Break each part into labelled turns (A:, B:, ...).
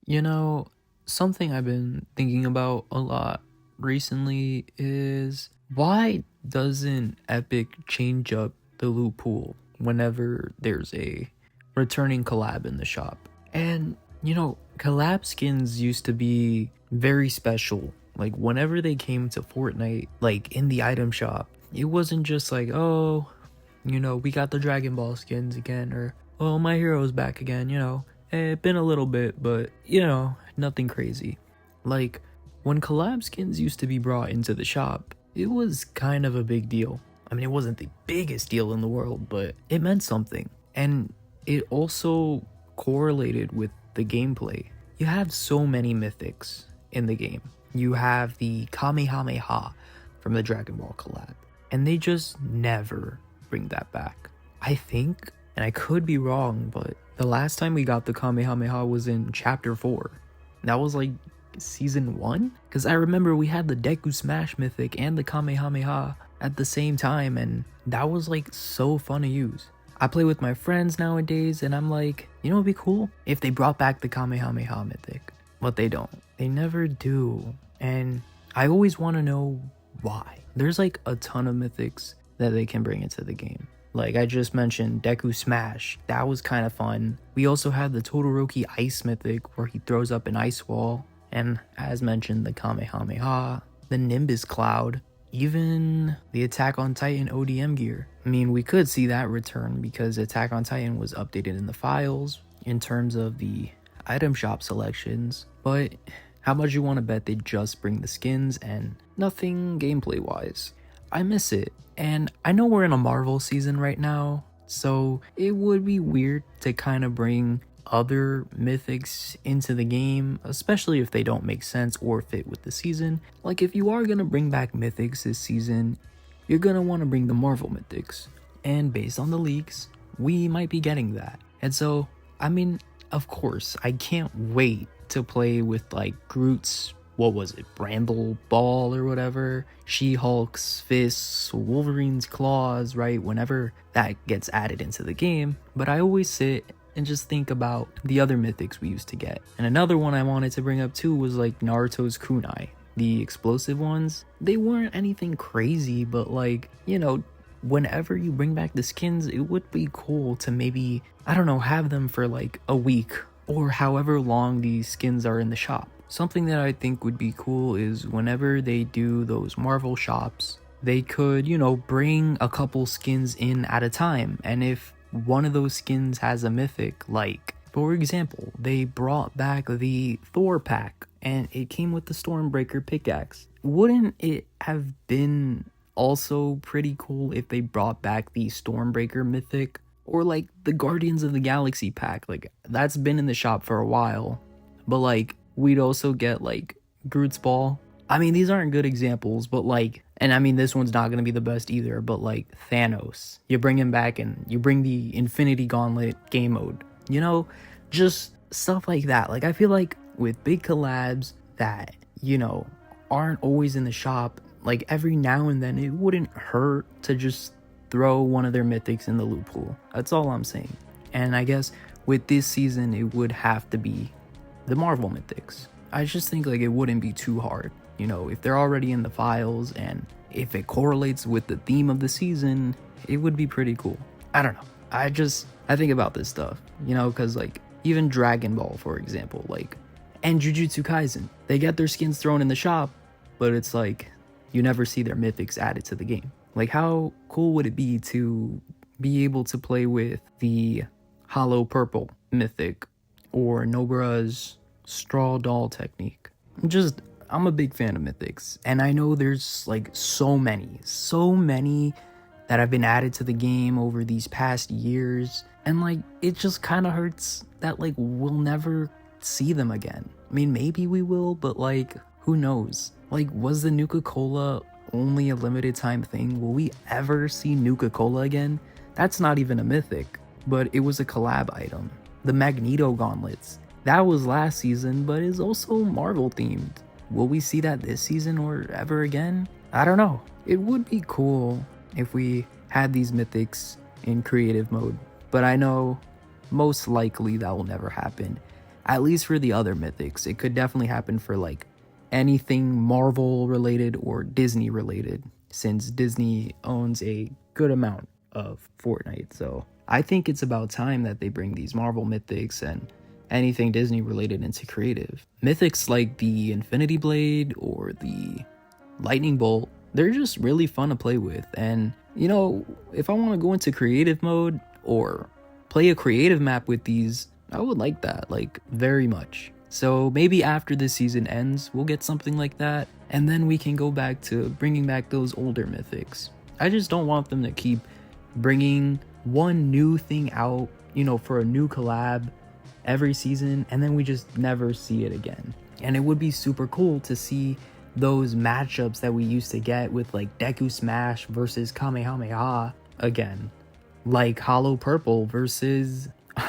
A: You know, something I've been thinking about a lot recently is why doesn't Epic change up the loot pool whenever there's a returning collab in the shop? And, collab skins used to be very special. Like, whenever they came to Fortnite, like in the item shop, it wasn't just like, oh, we got the Dragon Ball skins again, or, oh, my hero's back again, been a little bit, but, nothing crazy. Like, when collab skins used to be brought into the shop, it was kind of a big deal. I mean, it wasn't the biggest deal in the world, but it meant something. And it also correlated with the gameplay. You have so many mythics in the game. You have the Kamehameha from the Dragon Ball collab, and they just never bring that back. I think, and I could be wrong, but the last time we got the Kamehameha was in chapter 4. That was like season 1? Because I remember we had the Deku Smash mythic and the Kamehameha at the same time, and that was like so fun to use. I play with my friends nowadays, and I'm like, it'd be cool if they brought back the Kamehameha mythic. But they don't. They never do. And I always want to know why. There's like a ton of mythics that they can bring into the game. Like I just mentioned, Deku Smash. That was kind of fun. We also had the Todoroki Ice mythic where he throws up an ice wall. And as mentioned, the Kamehameha, the Nimbus Cloud, even the Attack on Titan ODM gear. I mean, we could see that return because Attack on Titan was updated in the files in terms of the item shop selections, but how much you want to bet they just bring the skins and nothing gameplay wise? I miss it, and I know we're in a Marvel season right now, so it would be weird to kind of bring other mythics into the game, especially if they don't make sense or fit with the season. Like if you are gonna bring back mythics this season, you're gonna want to bring the Marvel mythics, and based on the leaks, we might be getting that. And so, I mean, of course, I can't wait to play with like Groot's, what was it, Bramble Ball or whatever, She-Hulk's fists, Wolverine's claws, right? Whenever that gets added into the game. But I always sit and just think about the other mythics we used to get. And another one I wanted to bring up too was like Naruto's kunai. The explosive ones, they weren't anything crazy, but like, whenever you bring back the skins, it would be cool to maybe, I don't know, have them for like a week or however long these skins are in the shop. Something that I think would be cool is whenever they do those Marvel shops, they could, bring a couple skins in at a time. And if one of those skins has a mythic, like, for example, they brought back the Thor pack and it came with the Stormbreaker pickaxe. Wouldn't it have been also pretty cool if they brought back the Stormbreaker mythic? Or like the Guardians of the Galaxy pack, like that's been in the shop for a while, but like we'd also get like Groot's Ball. I mean, these aren't good examples, but like, and I mean this one's not gonna be the best either, but like Thanos, you bring him back and you bring the Infinity Gauntlet game mode, just stuff like that. Like I feel like with big collabs that aren't always in the shop, like every now and then it wouldn't hurt to just throw one of their mythics in the loot pool. That's all I'm saying. And I guess with this season, it would have to be the Marvel mythics. I just think like it wouldn't be too hard. If they're already in the files and if it correlates with the theme of the season, it would be pretty cool. I don't know. I think about this stuff, because like even Dragon Ball, for example, like, and Jujutsu Kaisen, they get their skins thrown in the shop, but it's like you never see their mythics added to the game. Like, how cool would it be to be able to play with the Hollow Purple mythic or Nobara's Straw Doll technique? I'm a big fan of mythics, and I know there's like so many that have been added to the game over these past years, and like it just kind of hurts that like we'll never see them again. I mean, maybe we will, but like who knows? Like, was the Nuka-Cola only a limited time thing? Will we ever see Nuka-Cola again? That's not even a mythic, but it was a collab item. The Magneto gauntlets, that was last season, but is also Marvel themed. Will we see that this season or ever again? I don't know. It would be cool if we had these mythics in creative mode, but I know most likely that will never happen. At least for the other mythics. It could definitely happen for like anything Marvel related or Disney related, since Disney owns a good amount of Fortnite. So I think it's about time that they bring these Marvel mythics and anything Disney related into creative. Mythics like the Infinity Blade or the Lightning Bolt, they're just really fun to play with. And you know, if I want to go into creative mode or play a creative map with these, I would like that, like, very much. So maybe after this season ends, we'll get something like that, and then we can go back to bringing back those older mythics. I just don't want them to keep bringing one new thing out, you know, for a new collab every season, and then we just never see it again. And it would be super cool to see those matchups that we used to get with like Deku Smash versus Kamehameha again, like Hollow Purple versus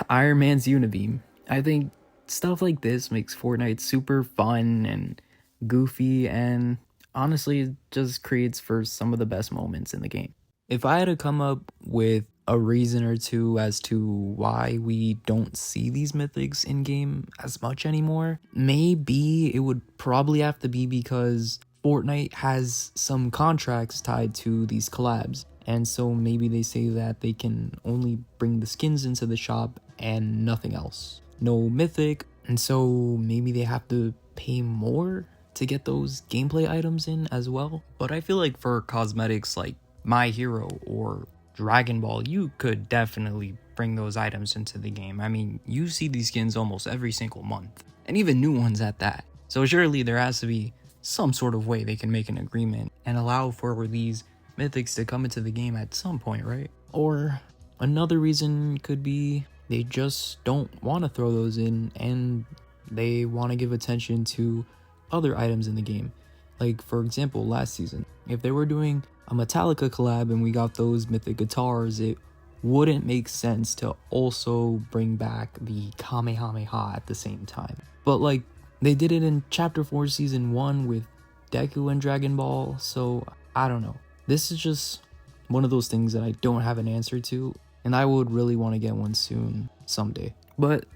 A: Iron Man's Unibeam. I think stuff like this makes Fortnite super fun and goofy, and honestly, it just creates for some of the best moments in the game. If I had to come up with a reason or two as to why we don't see these mythics in game as much anymore, maybe it would probably have to be because Fortnite has some contracts tied to these collabs. And so maybe they say that they can only bring the skins into the shop and nothing else. No mythic. And so maybe they have to pay more to get those gameplay items in as well. But I feel like for cosmetics like My Hero or Dragon Ball, you could definitely bring those items into the game. I mean, you see these skins almost every single month, and even new ones at that. So surely there has to be some sort of way they can make an agreement and allow for these mythics to come into the game at some point, right? Or another reason could be they just don't want to throw those in and they want to give attention to other items in the game. Like, for example, last season, if they were doing a Metallica collab and we got those mythic guitars, it wouldn't make sense to also bring back the Kamehameha at the same time. But like, they did it in Chapter 4 Season 1 with Deku and Dragon Ball, so I don't know. This is just one of those things that I don't have an answer to, and I would really want to get one soon, someday. But,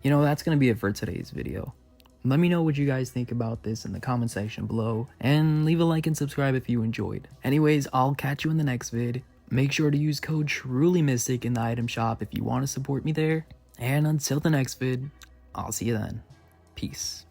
A: you know, that's going to be it for today's video. Let me know what you guys think about this in the comment section below, and leave a like and subscribe if you enjoyed. Anyways, I'll catch you in the next vid. Make sure to use code TRULYMYSTIC in the item shop if you want to support me there. And until the next vid, I'll see you then. Peace.